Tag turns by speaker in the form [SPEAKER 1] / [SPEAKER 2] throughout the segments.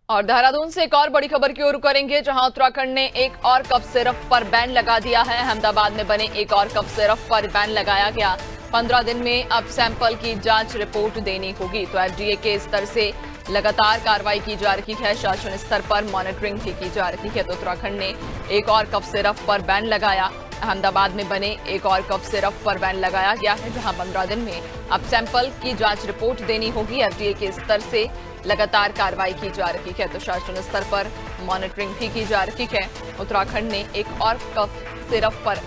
[SPEAKER 1] और देहरादून से एक और बड़ी खबर की ओर करेंगे, जहां उत्तराखंड ने एक और कफ सिरप पर बैन लगा दिया है। अहमदाबाद में बने एक और कफ सिरप पर बैन लगाया गया। 15 दिन में अब सैंपल की जांच रिपोर्ट देनी होगी। तो एफडीए के स्तर से लगातार कार्रवाई की जा रही है, शासन स्तर पर मॉनिटरिंग भी की जा रही है। तो उत्तराखंड ने एक और कफ सिरप पर बैन लगाया। अहमदाबाद में बने एक और कफ सिरप पर बैन लगाया गया है, जहां 15 दिन में अब सैंपल की जांच रिपोर्ट देनी होगी। एफडीए के स्तर से लगातार कार्रवाई की जा रही है, तो शासन स्तर पर मॉनिटरिंग भी की जा रही है। उत्तराखंड ने एक और कफ सिरप पर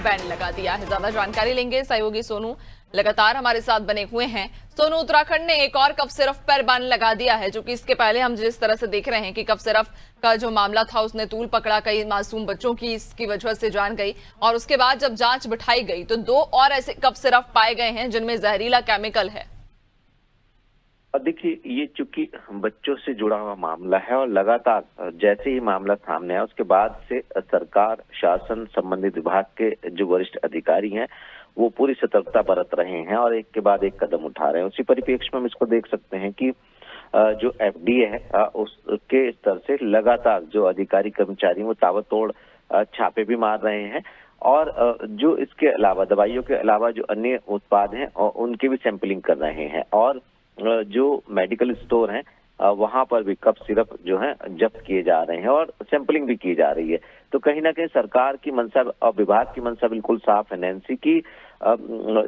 [SPEAKER 1] बैन लगा दिया है। ज्यादा जानकारी लेंगे, सहयोगी सोनू लगातार हमारे साथ बने हुए हैं। सोनू, उत्तराखंड ने एक और कफ सिरप पर बैन लगा दिया है, जो कि इसके पहले हम जिस तरह से देख रहे हैं कि कफ सिरप का जो मामला था उसने तूल पकड़ा, कई मासूम बच्चों की इसकी वजह से जान गई। और उसके बाद जब जांच बिठाई गई तो 2 और ऐसे कफ सिरप पाए गए हैं जिनमें जहरीला केमिकल है।
[SPEAKER 2] और देखिए, ये चूंकि बच्चों से जुड़ा हुआ मामला है और लगातार जैसे ही मामला सामने आया उसके बाद से सरकार, शासन, संबंधित विभाग के जो वरिष्ठ अधिकारी हैं वो पूरी सतर्कता बरत रहे हैं और एक के बाद एक कदम उठा रहे हैं। उसी परिप्रेक्ष्य में हम इसको देख सकते हैं कि जो एफडीए है उसके स्तर से लगातार जो अधिकारी कर्मचारी वो ताबड़तोड़ छापे भी मार रहे हैं और जो इसके अलावा दवाइयों के अलावा जो अन्य उत्पाद हैं उनकी भी सैंपलिंग कर रहे हैं। और जो मेडिकल स्टोर हैं वहां पर भी कफ सिरप जो है जब्त किए जा रहे हैं और सैंपलिंग भी की जा रही है। तो कहीं ना कहीं सरकार की मंशा और विभाग की मंशा बिल्कुल साफ है नैन्सी की,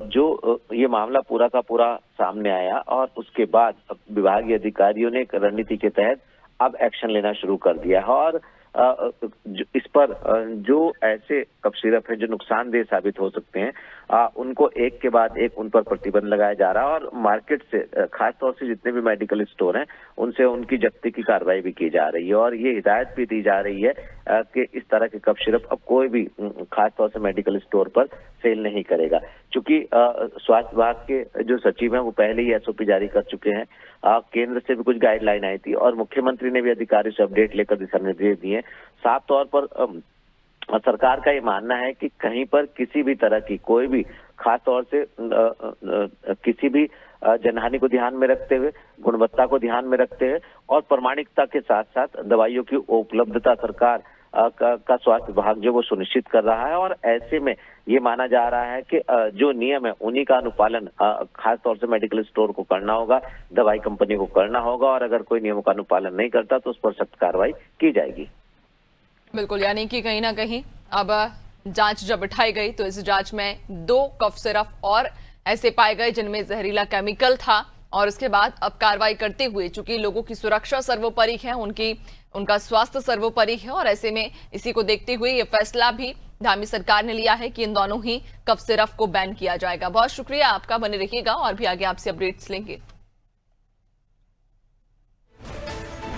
[SPEAKER 2] जो ये मामला पूरा का पूरा सामने आया और उसके बाद विभागीय अधिकारियों ने एक रणनीति के तहत अब एक्शन लेना शुरू कर दिया है। और इस पर जो ऐसे कफ सिरप है जो नुकसानदेह साबित हो सकते हैं उनको एक के बाद एक उन पर प्रतिबंध लगाया जा रहा है और मार्केट से, खासतौर से जितने भी मेडिकल स्टोर हैं उनसे उनकी जब्ती की कार्रवाई भी की जा रही है। और ये हिदायत भी दी जा रही है कि इस तरह के कफ सिरप अब कोई भी खासतौर से मेडिकल स्टोर पर सेल नहीं करेगा। चूंकि स्वास्थ्य विभाग के जो सचिव हैं वो पहले ही एसओपी जारी कर चुके हैं। केंद्र से भी कुछ गाइडलाइन आई थी और मुख्यमंत्री ने भी अधिकारियों से अपडेट लेकर दिशा निर्देश दिए। साफ तौर पर सरकार का ये मानना है कि कहीं पर किसी भी तरह की कोई भी खास तौर से किसी भी जनहानि को ध्यान में रखते हुए, गुणवत्ता को ध्यान में रखते हुए और प्रामाणिकता के साथ साथ दवाइयों की उपलब्धता सरकार का स्वास्थ्य विभाग जो वो सुनिश्चित कर रहा है। और ऐसे में ये माना जा रहा है कि जो नियम है उन्हीं का अनुपालन खास तौर से मेडिकल स्टोर को करना होगा, दवाई कंपनी को करना होगा और अगर कोई नियमों का अनुपालन नहीं करता तो उस पर सख्त कार्रवाई की जाएगी।
[SPEAKER 1] बिल्कुल, यानी कि कहीं ना कहीं अब जांच जब बिठाई गई तो इस जांच में 2 कफ सिरप और ऐसे पाए गए जिनमें जहरीला केमिकल था और उसके बाद अब कार्रवाई करते हुए, चूंकि लोगों की सुरक्षा सर्वोपरि है, उनका स्वास्थ्य सर्वोपरि है और ऐसे में इसी को देखते हुए ये फैसला भी धामी सरकार ने लिया है कि इन दोनों ही कफ सिरप को बैन किया जाएगा। बहुत शुक्रिया आपका, बने रहिएगा और भी आगे आपसे अपडेट्स लेंगे।